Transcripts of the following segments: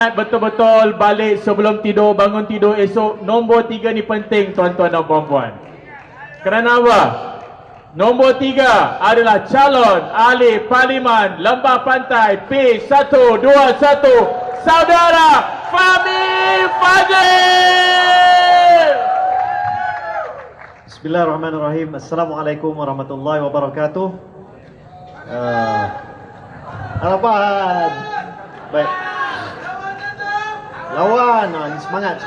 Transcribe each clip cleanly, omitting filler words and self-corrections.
Betul-betul balik sebelum tidur, bangun tidur esok. Nombor 3 ni penting tuan-tuan dan puan-puan. Kerana apa? Nombor 3 adalah calon ahli parlimen Lembah Pantai P121, Saudara Fahmi Fadzil. Bismillahirrahmanirrahim. Assalamualaikum warahmatullahi wabarakatuh. Harapan. Baik. Lawan. Semangat.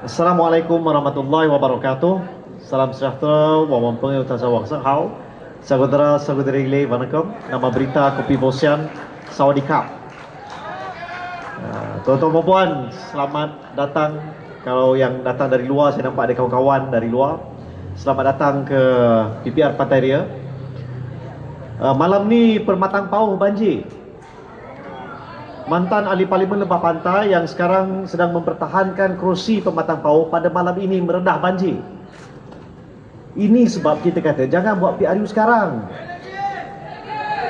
Assalamualaikum warahmatullahi wabarakatuh. Salam sejahtera, wawang pengiutan sawang senghau. Saudara-saudari ilai, wanakkam. Nama berita Kopi Bosian, Sawadikap. Tuan-tuan dan puan, selamat datang. Kalau yang datang dari luar, saya nampak ada kawan-kawan dari luar. Selamat datang ke PPR Pantai Ria. Malam ni Permatang Pauh banjir. Mantan ahli parlimen Lembah Pantai yang sekarang sedang mempertahankan kerusi Permatang Pauh pada malam ini meredah banjir. Ini sebab kita kata jangan buat PRU sekarang.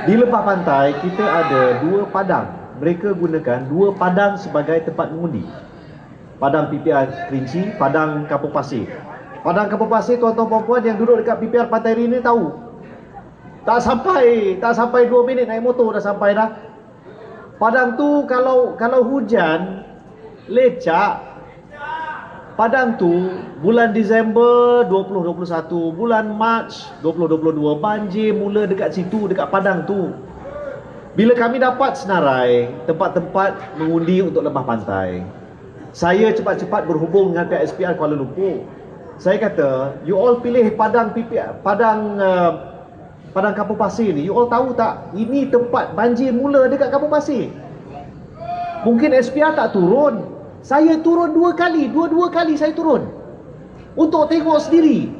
Di Lembah Pantai kita ada 2 padang. Mereka gunakan 2 padang sebagai tempat mengundi. Padang PPR Kerinci, padang Kampung Pasir. Padang Kampung Pasir, tuan-tuan puan-puan yang duduk dekat PPR Pantai Ria ni tahu. Tak sampai 2 minit naik motor dah sampai dah. Padang tu kalau hujan lecak. Padang tu bulan Disember 2021, bulan Mac 2022 banjir mula dekat situ, dekat padang tu. Bila kami dapat senarai tempat-tempat mengundi untuk Lembah Pantai, saya cepat-cepat berhubung dengan pihak SPR Kuala Lumpur. Saya kata, you all pilih padang PPR, padang Kampung Pasir ni, you all tahu tak, ini tempat banjir mula dekat Kampung Pasir. Mungkin SPR tak turun. Saya turun 2 kali, dua kali saya turun untuk tengok sendiri.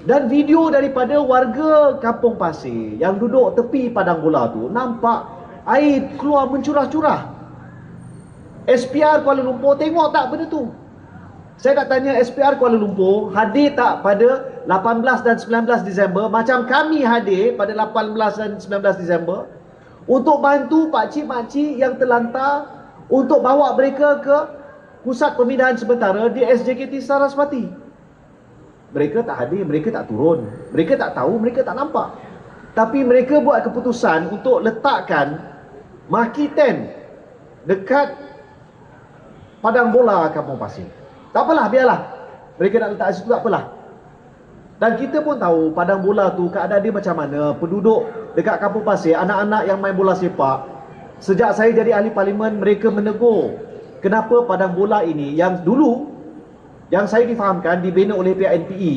Dan video daripada warga Kampung Pasir yang duduk tepi padang bola tu, nampak air keluar mencurah-curah. SPR Kuala Lumpur tengok tak benda tu? Saya nak tanya SPR Kuala Lumpur hadir tak pada 18 dan 19 Disember macam kami hadir pada 18 dan 19 Disember untuk bantu pakcik-makcik yang terlantar, untuk bawa mereka ke pusat pemindahan sementara di SJKT Sarasvati. Mereka tak hadir, mereka tak turun, mereka tak tahu, mereka tak nampak. Tapi mereka buat keputusan untuk letakkan marquee tent dekat padang bola Kampung Pasir. Tak apalah, biarlah. Mereka nak letak situ, tak apalah. Dan kita pun tahu padang bola tu keadaan dia macam mana. Penduduk dekat Kampung Pasir, anak-anak yang main bola sepak, sejak saya jadi ahli parlimen, mereka menegur kenapa padang bola ini yang dulu, yang saya difahamkan dibina oleh pihak NPE,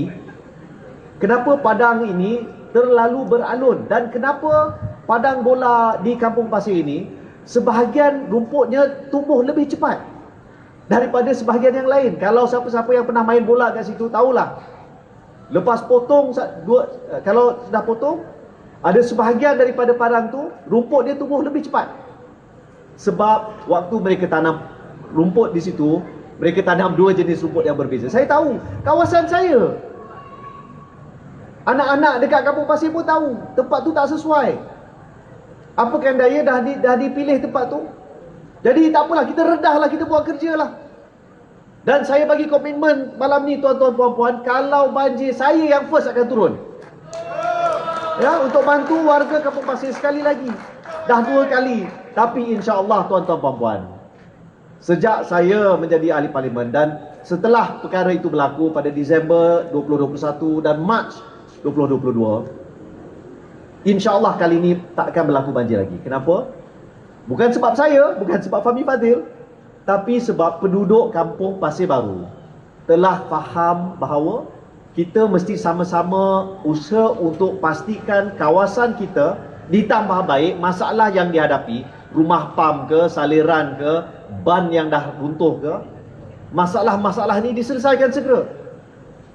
kenapa padang ini terlalu beralun. Dan kenapa padang bola di Kampung Pasir ini sebahagian rumputnya tumbuh lebih cepat daripada sebahagian yang lain. Kalau siapa-siapa yang pernah main bola kat situ tahulah, lepas potong kalau sudah potong, ada sebahagian daripada padang tu rumput dia tumbuh lebih cepat. Sebab waktu mereka tanam rumput di situ, mereka tanam 2 jenis rumput yang berbeza. Saya tahu, kawasan saya, anak-anak dekat Kampung Pasir pun tahu tempat tu tak sesuai. Apakan daya dah dipilih tempat tu. Jadi tak apalah, kita redahlah, kita buat kerja lah. Dan saya bagi komitmen malam ni tuan-tuan puan-puan, kalau banjir saya yang first akan turun. Ya, untuk bantu warga Kampung Pasir sekali lagi. Dah 2 kali. Tapi insya-Allah tuan-tuan puan-puan, sejak saya menjadi ahli parlimen dan setelah perkara itu berlaku pada Disember 2021 dan Mac 2022, insya-Allah kali ini tak akan berlaku banjir lagi. Kenapa? Bukan sebab saya, bukan sebab Fahmi Fadzil, tapi sebab penduduk Kampung Pasir Baru telah faham bahawa kita mesti sama-sama usaha untuk pastikan kawasan kita ditambah baik. Masalah yang dihadapi, rumah pam ke, saliran ke, ban yang dah runtuh ke, masalah-masalah ni diselesaikan segera.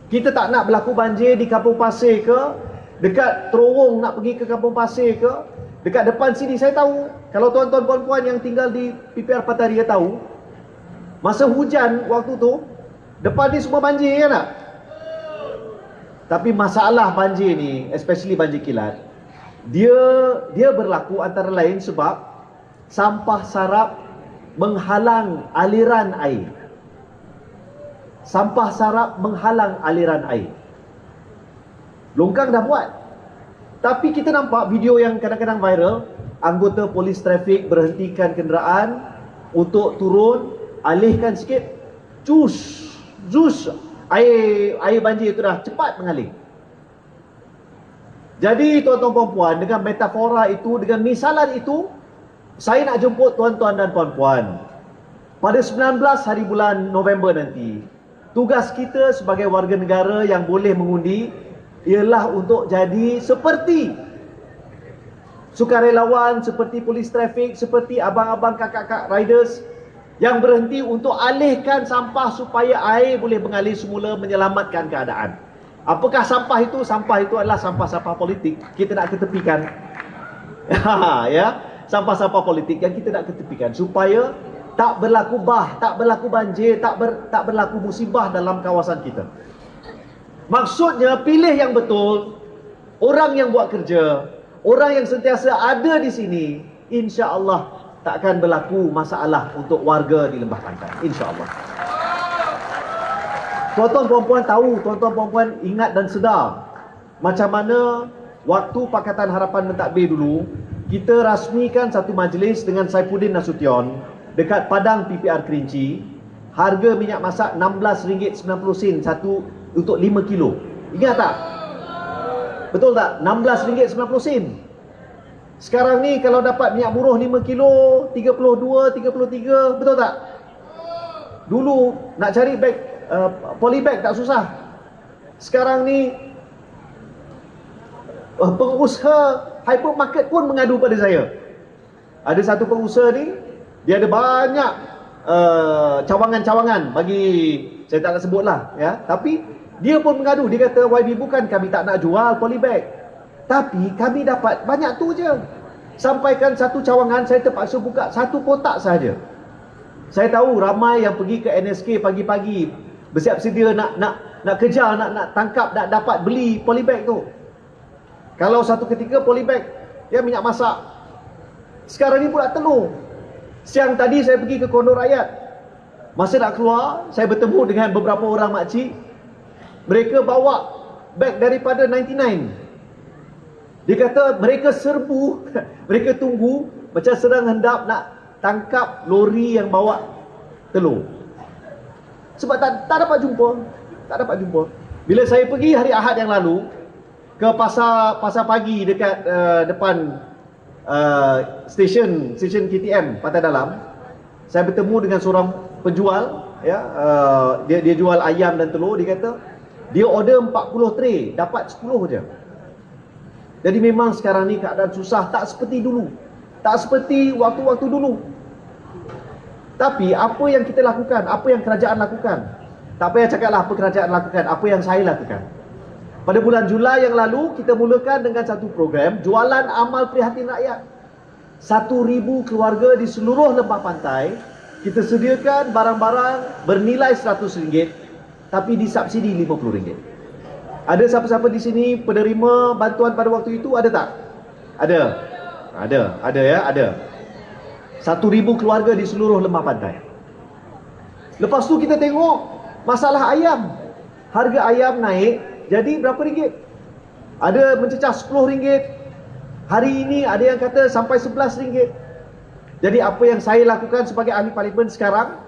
Kita tak nak berlaku banjir di Kampung Pasir ke, dekat terowong nak pergi ke Kampung Pasir ke, dekat depan sini. Saya tahu, kalau tuan-tuan puan-puan yang tinggal di PPR Pantai Ria tahu, masa hujan waktu tu, depan ni semua banjir kan tak? Tapi masalah banjir ni, especially banjir kilat, dia berlaku antara lain sebab sampah sarap menghalang aliran air. Sampah sarap menghalang aliran air. Longkang dah buat. Tapi kita nampak video yang kadang-kadang viral, anggota polis trafik berhentikan kenderaan untuk turun, alihkan sikit, air banjir itu dah cepat mengalir. Jadi tuan-tuan puan-puan, dengan metafora itu, dengan misalan itu, saya nak jemput tuan-tuan dan puan-puan. Pada 19 hari bulan November nanti, tugas kita sebagai warga negara yang boleh mengundi ialah untuk jadi seperti sukarelawan, seperti polis trafik, seperti abang-abang kakak-kakak riders yang berhenti untuk alihkan sampah supaya air boleh mengalir semula, menyelamatkan keadaan. Apakah sampah itu? Sampah itu adalah sampah-sampah politik. Kita nak ketepikan. Ya, sampah-sampah politik yang kita nak ketepikan supaya tak berlaku tak berlaku banjir, tak berlaku musibah dalam kawasan kita. Maksudnya pilih yang betul, orang yang buat kerja, orang yang sentiasa ada di sini, insya-Allah tak akan berlaku masalah untuk warga di Lembah Pantai, insya-Allah. Tuan-tuan puan-puan tahu, tuan-tuan puan-puan ingat dan sedar macam mana waktu Pakatan Harapan mentadbir dulu, kita rasmikan satu majlis dengan Saifuddin Nasution dekat Padang PPR Kerinci, harga minyak masak RM16.90 satu untuk 5 kilo. Ingat tak? Betul tak? RM16.90. Sekarang ni kalau dapat minyak buruh 5 kilo, 32, 33, betul tak? Dulu nak cari beg polybag tak susah. Sekarang ni pengusaha hypermarket pun mengadu pada saya. Ada satu pengusaha ni, dia ada banyak cawangan-cawangan bagi, saya tak nak sebutlah ya, tapi dia pun mengadu. Dia kata, YB, bukan kami tak nak jual polybag, tapi kami dapat banyak tu je. Sampaikan satu cawangan, saya terpaksa buka satu kotak saja. Saya tahu ramai yang pergi ke NSK pagi-pagi bersiap sedia nak kejar, nak tangkap, nak dapat beli polybag tu. Kalau satu ketika polybag ya minyak masak, sekarang ni pula telur. Siang tadi saya pergi ke Kondo Rakyat. Masa nak keluar, saya bertemu dengan beberapa orang makcik. Mereka bawa beg daripada 99. Dia kata mereka serbu, mereka tunggu macam sedang hendak nak tangkap lori yang bawa telur. Sebab tak dapat jumpa. Bila saya pergi hari Ahad yang lalu ke pasar pagi dekat depan stesen KTM Pantai Dalam, saya bertemu dengan seorang penjual ya, dia jual ayam dan telur. Dia kata dia order 40 tray, dapat 10 je. Jadi memang sekarang ni keadaan susah, tak seperti dulu, tak seperti waktu-waktu dulu. Tapi apa yang kita lakukan, apa yang kerajaan lakukan, tak payah cakaplah apa kerajaan lakukan, apa yang saya lakukan. Pada bulan Julai yang lalu, kita mulakan dengan satu program jualan amal prihatin rakyat. 1,000 keluarga di seluruh Lembah Pantai, kita sediakan barang-barang bernilai RM100, tapi disubsidi RM50. Ada siapa-siapa di sini penerima bantuan pada waktu itu? Ada tak? Ada ya, ada. 1,000 keluarga di seluruh Lembah Pantai. Lepas tu kita tengok masalah ayam. Harga ayam naik, jadi berapa ringgit? Ada mencecah RM10. Hari ini ada yang kata sampai RM11. Jadi apa yang saya lakukan sebagai ahli parlimen sekarang,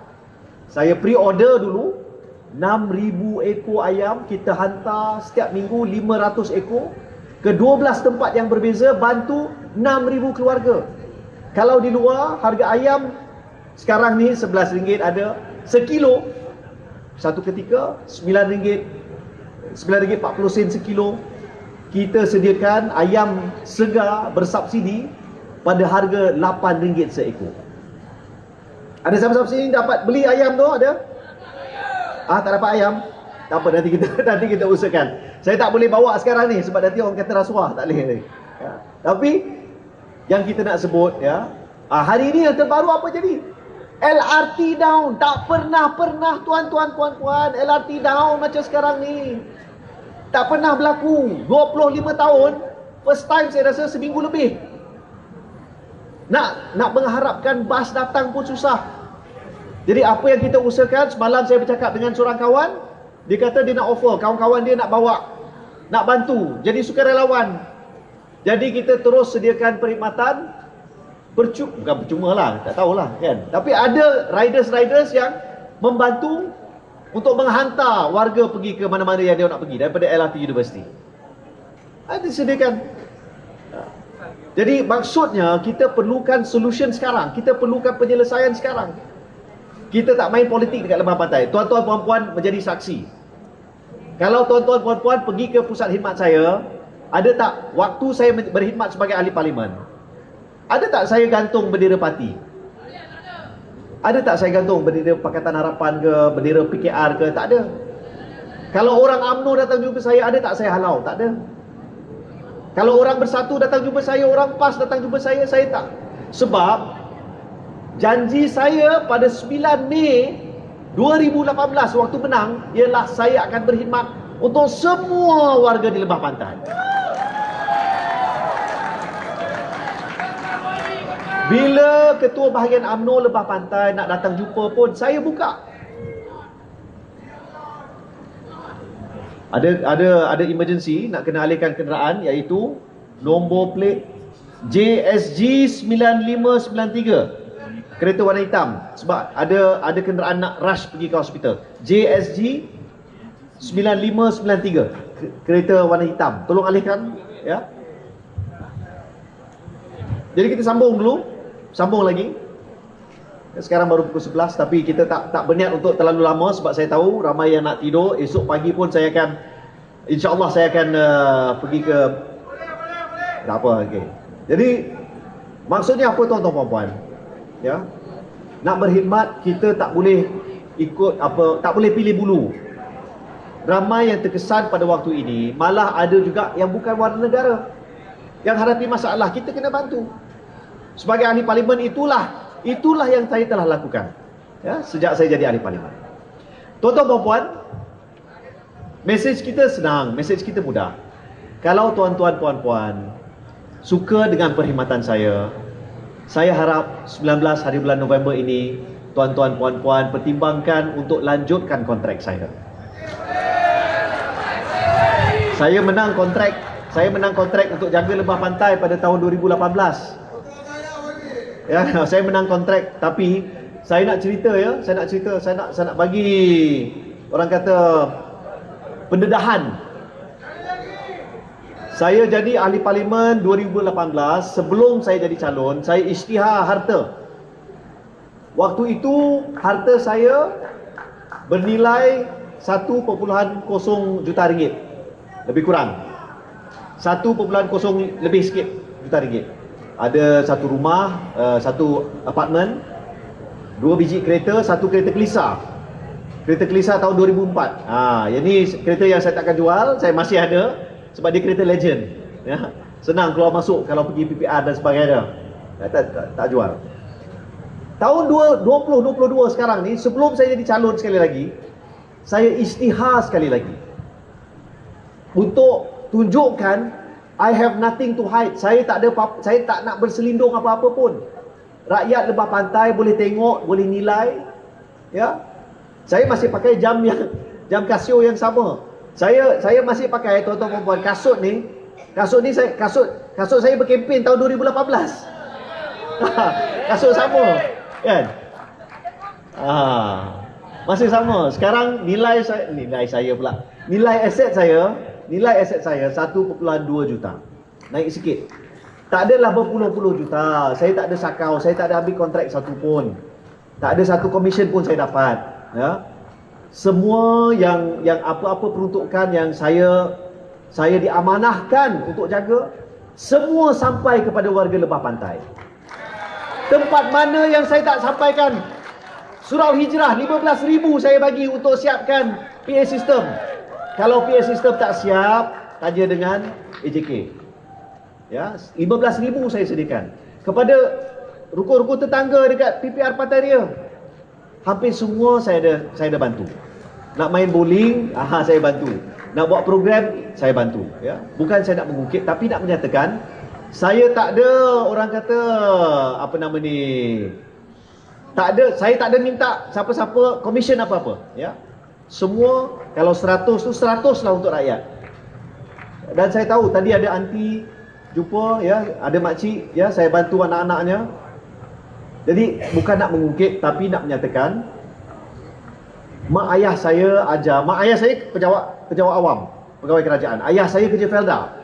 saya pre-order dulu 6,000 ekor ayam. Kita hantar setiap minggu 500 ekor ke 12 tempat yang berbeza, bantu 6,000 keluarga. Kalau di luar harga ayam sekarang ni RM11 ada, sekilo satu ketika RM9.40 sekilo. Kita sediakan ayam segar bersubsidi pada harga RM8 seekor. Ada siapa-siapa sini dapat beli ayam tu? Ada? Tak dapat ayam? Tak apa, nanti kita usahakan. Saya tak boleh bawa sekarang ni sebab nanti orang kata rasuah, tak boleh. Ya. Tapi yang kita nak sebut ya, hari ini yang terbaru apa jadi? LRT down. Tak pernah tuan-tuan puan-puan LRT down macam sekarang ni. Tak pernah berlaku. 25 tahun, first time saya rasa seminggu lebih. Nak mengharapkan bas datang pun susah. Jadi apa yang kita usahakan, semalam saya bercakap dengan seorang kawan, dia kata dia nak offer, kawan-kawan dia nak bawa, nak bantu, jadi sukarelawan. Jadi kita terus sediakan perkhidmatan, bukan percuma lah, tak tahulah kan. Tapi ada riders yang membantu untuk menghantar warga pergi ke mana-mana yang dia nak pergi daripada LRT University. Ada disediakan. Jadi maksudnya kita perlukan solution sekarang, kita perlukan penyelesaian sekarang. Kita tak main politik dekat lembah pantai. Tuan-tuan puan-puan menjadi saksi. Kalau tuan-tuan puan-puan pergi ke pusat khidmat saya, ada tak waktu saya berkhidmat sebagai ahli parlimen, ada tak saya gantung bendera parti? Ada tak saya gantung bendera Pakatan Harapan ke, bendera PKR ke? Tak ada. Kalau orang UMNO datang jumpa saya, ada tak saya halau? Tak ada. Kalau orang Bersatu datang jumpa saya, orang PAS datang jumpa saya tak. Sebab janji saya pada 9 Mei 2018 waktu menang ialah saya akan berkhidmat untuk semua warga di lembah pantai. Bila ketua bahagian UMNO lembah pantai nak datang jumpa pun saya buka. Ada emergency nak kena alihkan kenderaan, iaitu nombor plate JSG 9593. Kereta warna hitam, sebab ada kenderaan nak rush pergi ke hospital. JSG 9593, kereta warna hitam. Tolong alihkan, ya. Jadi kita sambung dulu, sambung lagi. Sekarang baru pukul 11, tapi kita tak berniat untuk terlalu lama sebab saya tahu ramai yang nak tidur. Esok pagi pun saya akan, insya-Allah saya akan pergi ke, tak apa, okey. Jadi maksudnya apa tuan-tuan puan-puan? Ya, nak berkhidmat kita tak boleh ikut apa, tak boleh pilih bulu. Ramai yang terkesan pada waktu ini, malah ada juga yang bukan warga negara yang hadapi masalah, kita kena bantu. Sebagai ahli parlimen itulah yang saya telah lakukan, ya, sejak saya jadi ahli parlimen. Tuan-tuan puan-puan, mesej kita senang, mesej kita mudah. Kalau tuan-tuan puan-puan suka dengan perkhidmatan saya harap 19 hari bulan November ini tuan-tuan puan-puan pertimbangkan untuk lanjutkan kontrak saya. Saya menang kontrak untuk jaga lembah pantai pada tahun 2018. Ya, saya menang kontrak, tapi saya nak cerita, saya nak bagi orang kata pendedahan. Saya jadi ahli parlimen 2018, sebelum saya jadi calon, saya isytihar harta. Waktu itu harta saya bernilai 1.0 juta ringgit. Lebih kurang 1.0 lebih sikit juta ringgit. Ada satu rumah, satu apartmen, 2 biji kereta, 1 kereta kelisa. Kereta kelisa tahun 2004. Yang ni kereta yang saya takkan jual, saya masih ada. Sebab dia kereta legend, ya. Senang keluar masuk kalau pergi PPR dan sebagainya. Tak jual. Tahun 2022 sekarang ni, sebelum saya jadi calon sekali lagi, saya isytihar sekali lagi untuk tunjukkan I have nothing to hide. Saya tak nak berselindung apa-apa pun. Rakyat lembah pantai boleh tengok, boleh nilai, ya. Saya masih pakai jam Casio yang sama. Saya masih pakai, tuan-tuan puan-puan, kasut ni saya berkempen tahun 2018. Kasut sama, kan? Masih sama. Sekarang nilai aset saya 1.2 juta. Naik sikit. Tak adalah berpuluh-puluh juta. Saya tak ada sakau, saya tak ada ambil kontrak satu pun. Tak ada satu komisen pun saya dapat, ya. Semua yang apa-apa peruntukan yang saya diamanahkan untuk jaga, semua sampai kepada warga lembah pantai. Tempat mana yang saya tak sampaikan, surau hijrah 15,000 saya bagi untuk siapkan PA system. Kalau PA system tak siap, tanya dengan AJK. Ya, 15,000 saya sediakan. Kepada rukun-rukun tetangga dekat PPR Pantai Ria, hampir semua saya ada bantu. Nak main bowling, saya bantu. Nak buat program, saya bantu, ya. Bukan saya nak mengungkit, tapi nak menyatakan Saya tak ada orang kata apa nama ni. Tak ada, saya tak ada minta siapa-siapa komisen apa-apa, ya. Semua kalau 100 tu 100 lah untuk rakyat. Dan saya tahu tadi ada aunty jumpa, ya, ada makcik, ya, saya bantu anak-anaknya. Jadi bukan nak mengungkit tapi nak menyatakan mak ayah saya ajar, mak ayah saya pejabat awam, pegawai kerajaan. Ayah saya kerja Felda.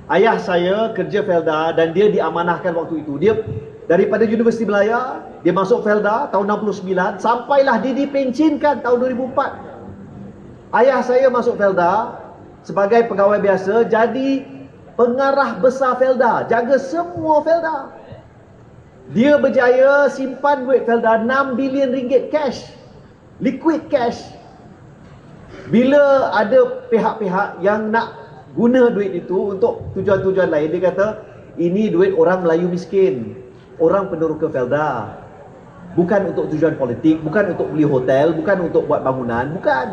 Ayah saya kerja Felda dan dia diamanahkan waktu itu. Dia daripada Universiti Melaya, dia masuk Felda tahun 69, sampailah dia dipensionkan tahun 2004. Ayah saya masuk Felda sebagai pegawai biasa, jadi pengarah besar Felda, jaga semua Felda. Dia berjaya simpan duit Felda 6 bilion ringgit cash, liquid cash. Bila ada pihak-pihak yang nak guna duit itu untuk tujuan-tujuan lain, dia kata ini duit orang Melayu miskin, orang peneroka Felda, bukan untuk tujuan politik, bukan untuk beli hotel, bukan untuk buat bangunan, bukan,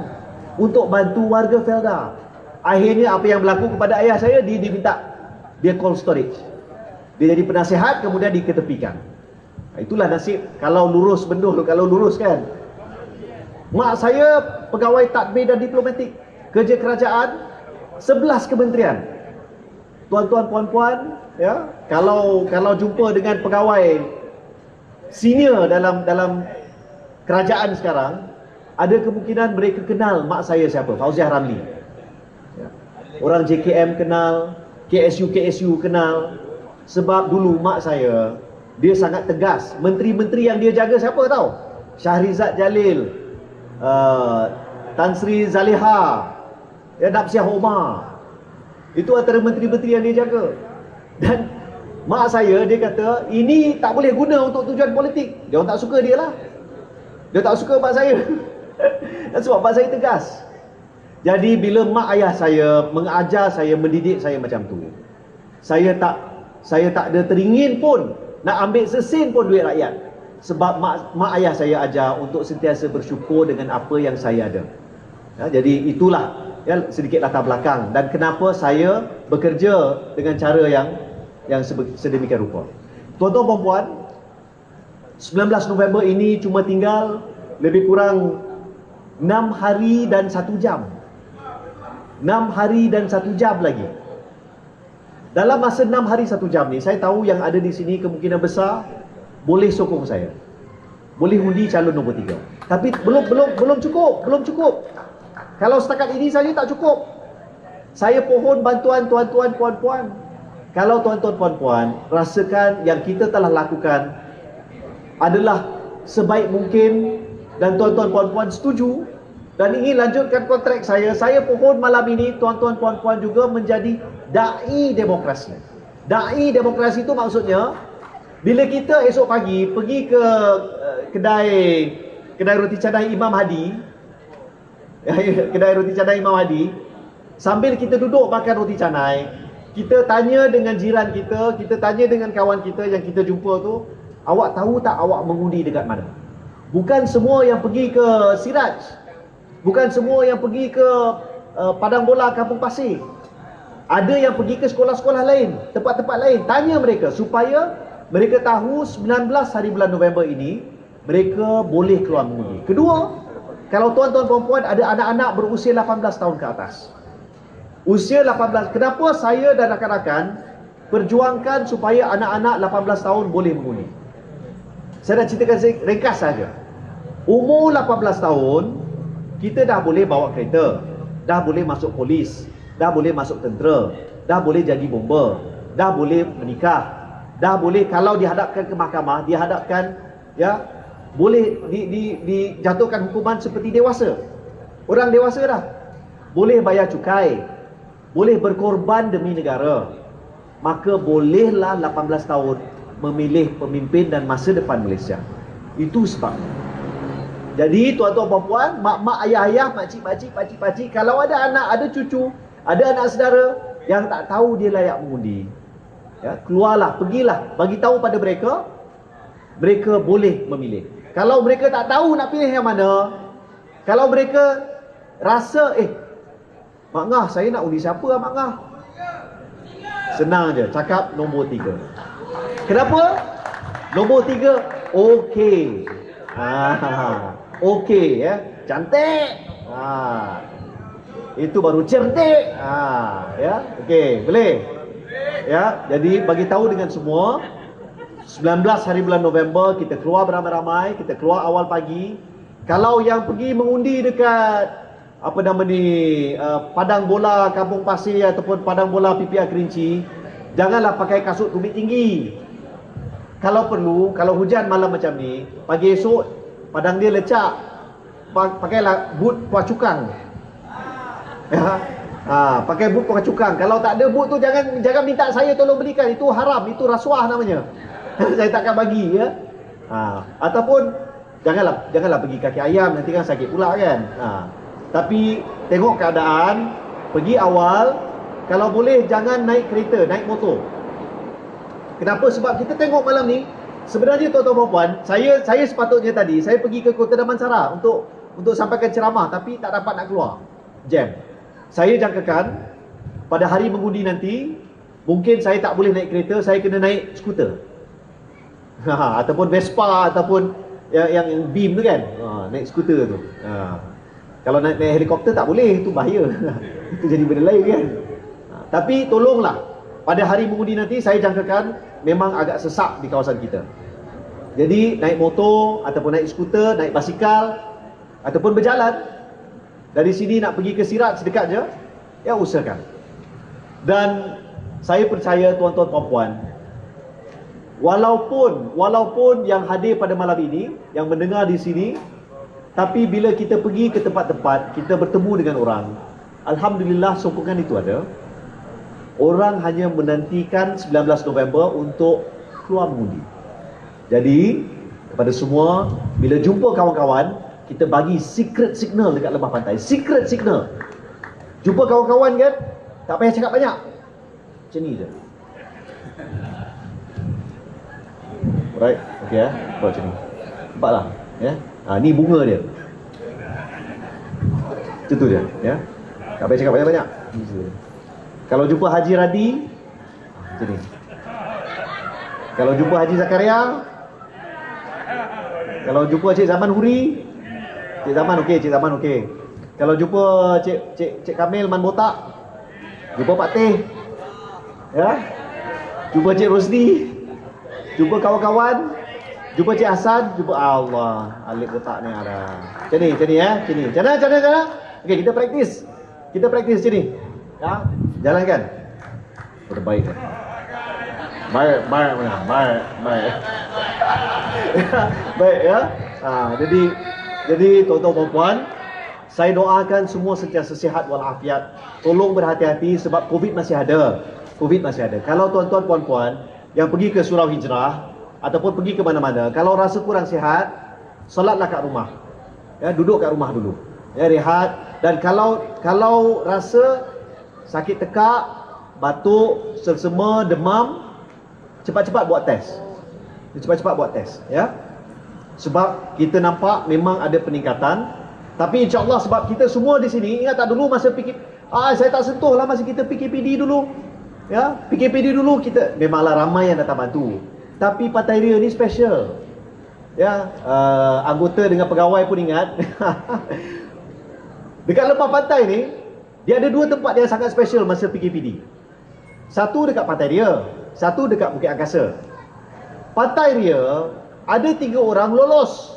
untuk bantu warga Felda. Akhirnya apa yang berlaku kepada ayah saya, dia diminta, dia cold storage, dia jadi penasihat, kemudian diketepikan. Itulah nasib kalau lurus bendul, kalau lurus kan. Mak saya pegawai tadbir dan diplomatik, kerja kerajaan, 11 kementerian. Tuan-tuan, puan-puan, ya, kalau jumpa dengan pegawai senior dalam kerajaan sekarang, ada kemungkinan mereka kenal mak saya siapa, Fauziah Ramli. Ya. Orang JKM kenal, KSU kenal. Sebab dulu mak saya, dia sangat tegas. Menteri-menteri yang dia jaga siapa tahu? Syahrizad Jalil, Tan Sri Zaliha, ya, Napsiah Omar. Itu antara menteri-menteri yang dia jaga. Dan mak saya, dia kata ini tak boleh guna untuk tujuan politik. Dia orang tak suka dia lah. Dia tak suka mak saya. Dan sebab mak saya tegas. Jadi bila mak ayah saya mengajar saya, mendidik saya macam tu, saya tak ada teringin pun nak ambil sesen pun duit rakyat. Sebab mak ayah saya ajar untuk sentiasa bersyukur dengan apa yang saya ada. Ya, jadi itulah, ya, sedikit latar belakang dan kenapa saya bekerja dengan cara yang sedemikian rupa. Tuan-tuan, puan-puan, 19 November ini cuma tinggal lebih kurang 6 hari dan 1 jam. 6 hari dan 1 jam lagi. Dalam masa 6 hari 1 jam ni, saya tahu yang ada di sini kemungkinan besar boleh sokong saya, boleh undi calon nombor 3. Tapi belum cukup. Kalau setakat ini saja tak cukup. Saya pohon bantuan tuan-tuan, puan-puan. Kalau tuan-tuan, puan-puan rasakan yang kita telah lakukan adalah sebaik mungkin dan tuan-tuan, puan-puan setuju dan ingin lanjutkan kontrak saya pohon malam ini tuan-tuan, puan-puan juga menjadi dai demokrasi. Dai demokrasi itu maksudnya bila kita esok pagi pergi ke kedai roti canai Imam Hadi, kedai roti canai Imam Hadi, sambil kita duduk makan roti canai, kita tanya dengan jiran kita, kita tanya dengan kawan kita yang kita jumpa tu, awak tahu tak awak mengundi dekat mana? Bukan semua yang pergi ke Siraj, bukan semua yang pergi ke Padang Bola Kampung Pasir. Ada yang pergi ke sekolah-sekolah lain, tempat-tempat lain. Tanya mereka supaya mereka tahu 19 hari bulan November ini mereka boleh keluar mengundi. Kedua, kalau tuan-tuan perempuan ada anak-anak berusia 18 tahun ke atas, usia 18, kenapa saya dan rakan-rakan perjuangkan supaya anak-anak 18 tahun boleh mengundi? Saya nak ceritakan ringkas saja. Umur 18 tahun, kita dah boleh bawa kereta, dah boleh masuk polis, dah boleh masuk tentera, dah boleh jadi bomber, dah boleh menikah, dah boleh kalau dihadapkan ke mahkamah, dihadapkan, ya, boleh dijatuhkan hukuman seperti dewasa. Orang dewasa dah. Boleh bayar cukai, boleh berkorban demi negara. Maka bolehlah 18 tahun memilih pemimpin dan masa depan Malaysia. Itu sebabnya. Jadi tuan-tuan, puan-puan, mak-mak, ayah-ayah, makcik-makcik, pakcik-pakcik, kalau ada anak, ada cucu, ada anak saudara yang tak tahu dia layak mengundi, ya, keluarlah, pergilah, bagi tahu pada mereka, mereka boleh memilih. Kalau mereka tak tahu nak pilih yang mana, kalau mereka rasa, Mak Ngah, saya nak undi siapa Mak Ngah? Senang je, cakap nombor 3. Kenapa? Nombor 3, okey. Okey ya, cantik. Itu baru cerdik. Ya, okey, boleh. Ya, jadi bagi tahu dengan semua, 19 hari bulan November kita keluar beramai-ramai, kita keluar awal pagi. Kalau yang pergi mengundi dekat apa nama ni, padang bola Kampung Pasir ataupun padang bola PPR Kerinci, janganlah pakai kasut tumit tinggi. Kalau perlu, kalau hujan malam macam ni, pagi esok padang dia lecak, pakailah boot kuah cukang. Ya. Pakai boot kuah cukang. Kalau tak ada boot tu jangan minta saya tolong belikan, itu haram, itu rasuah namanya. Saya takkan bagi ya. Ataupun janganlah pergi kaki ayam, nanti kan sakit pula kan. Tapi tengok keadaan, pergi awal, kalau boleh jangan naik kereta, naik motor. Kenapa? Sebab kita tengok malam ni, sebenarnya tuan-tuan dan puan, saya sepatutnya tadi saya pergi ke Kota Damansara untuk sampaikan ceramah, tapi tak dapat nak keluar. Jam. Saya jangkakan pada hari mengundi nanti, mungkin saya tak boleh naik kereta, saya kena naik skuter. Ataupun Vespa, ataupun yang beam tu kan, naik skuter tu. Kalau naik helikopter tak boleh, itu bahaya. Itu jadi benda lain kan. Tapi tolonglah, pada hari mengundi nanti saya jangkakan memang agak sesak di kawasan kita. Jadi naik motor, ataupun naik skuter, naik basikal, ataupun berjalan. Dari sini nak pergi ke Sirat sedekat je, ya usahakan. Dan saya percaya tuan-tuan puan-puan, Walaupun yang hadir pada malam ini, yang mendengar di sini, tapi bila kita pergi ke tempat-tempat, kita bertemu dengan orang, alhamdulillah sokongan itu ada. Orang hanya menantikan 19 November untuk keluar mengundi. Jadi, kepada semua, bila jumpa kawan-kawan, kita bagi secret signal dekat lembah pantai. Secret signal. Jumpa kawan-kawan kan, tak payah cakap banyak. Macam ni je. Right, okey ya. Buat macam ni. Nampaklah, ya. Ni bunga dia. Itu dia, ya. Tak payah cakap banyak-banyak. Kalau jumpa Haji Radi, macam ni. Kalau jumpa Haji Zakaria, kalau jumpa Cik Zaman Huri, Cik Zaman okey, Cik Zaman okey. Kalau jumpa Cik Kamil Man Botak, jumpa Pak Teh. Ya. Jumpa Cik Rosdi, jumpa kawan-kawan, jumpa Cik Hasan, jumpa Allah, alik botak ni ada. Macam ni ya, macam ni. Cara. Okey, kita praktis. Kita praktis macam ni. Ya, jalankan. Terbaik kan. Baik. Baik ya. Jadi tuan-tuan dan puan, saya doakan semua sentiasa sihat walafiat. Tolong berhati-hati sebab COVID masih ada. Kalau tuan-tuan puan-puan yang pergi ke surau hijrah ataupun pergi ke mana-mana, kalau rasa kurang sihat, solatlah kat rumah. Ya, duduk kat rumah dulu. Ya, rehat. Dan kalau rasa sakit tekak, batuk, sersema, demam, cepat-cepat buat test. Ya. Sebab kita nampak memang ada peningkatan. Tapi insya-Allah sebab kita semua di sini, ingat tak dulu masa saya tak sentuh lah masa kita PKPD dulu. Ya, PKPD dulu kita memanglah ramai yang datang bantu. Tapi Pantai Ria ni special. Ya, anggota dengan pegawai pun ingat. Dekat lembah pantai ni, dia ada dua tempat yang sangat special masa PKPD. Satu dekat Pantai Ria, satu dekat Bukit Angkasa. Pantai Ria ada 3 orang lolos.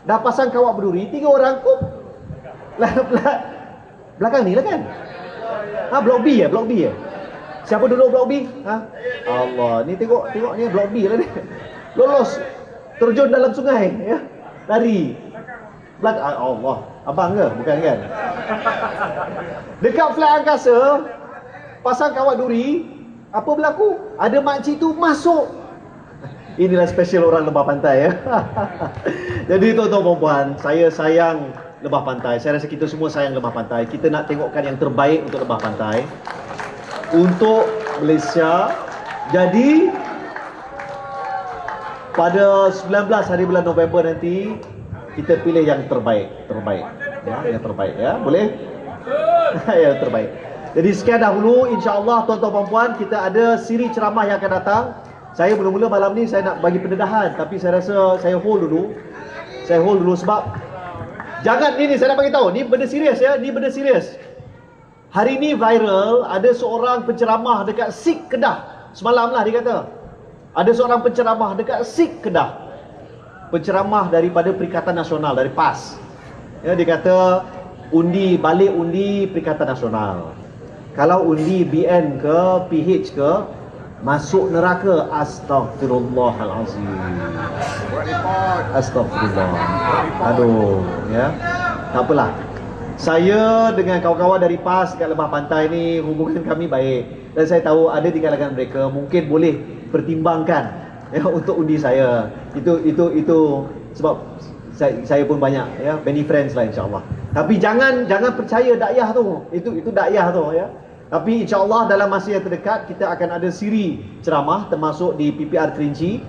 Dah pasang kawat berduri, 3 orang belakang ni lah kan. Blok B ya. Siapa duduk blok B? Allah, ni tengok ni blok B lah ni. Lolos, terjun dalam sungai ya. Lari. Belakang Allah, abang ke? Bukan kan? Dekat flat angkasa pasang kawat duri, apa berlaku? Ada makcik tu masuk. Inilah special orang lembah pantai ya. Jadi tuan-tuan dan puan, saya sayang lembah pantai. Saya rasa kita semua sayang lembah pantai. Kita nak tengokkan yang terbaik untuk lembah pantai, untuk Malaysia. Jadi pada 19 hari bulan November nanti kita pilih yang terbaik ya, yang terbaik ya. Boleh? Yang terbaik. Jadi sekian dahulu, insya-Allah tuan-tuan puan-puan, kita ada siri ceramah yang akan datang. Saya mula-mula malam ni saya nak bagi pendedahan, tapi saya rasa saya hold dulu. Saya hold dulu sebab jangan ni saya nak bagi tahu, ni benda serius ya, ni benda serius. Hari ni viral, ada seorang penceramah dekat SIK Kedah. Semalam lah dia kata. Ada seorang penceramah dekat SIK Kedah. Penceramah daripada Perikatan Nasional, dari PAS. Ya, dia kata balik undi Perikatan Nasional. Kalau undi BN ke PH ke, masuk neraka. Astagfirullahalazim. Astagfirullah. Aduh, ya. Tak apalah. Saya dengan kawan-kawan dari PAS kat Lembah Pantai ni, hubungan kami baik. Dan saya tahu ada di kalangan mereka mungkin boleh pertimbangkan ya untuk undi saya. Itu sebab saya pun banyak ya, many friends lah insya-Allah. Tapi jangan percaya dakwah tu. Itu dakwah tu ya. Tapi insya-Allah dalam masa yang terdekat kita akan ada siri ceramah termasuk di PPR Kerinci.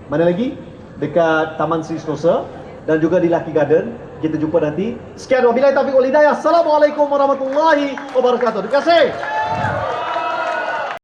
Mana lagi? Dekat Taman Sri Sentosa dan juga di Lucky Garden. Kita jumpa nanti. Sekian wabillahi taufiq wal hidayah. Assalamualaikum warahmatullahi wabarakatuh. Terima kasih.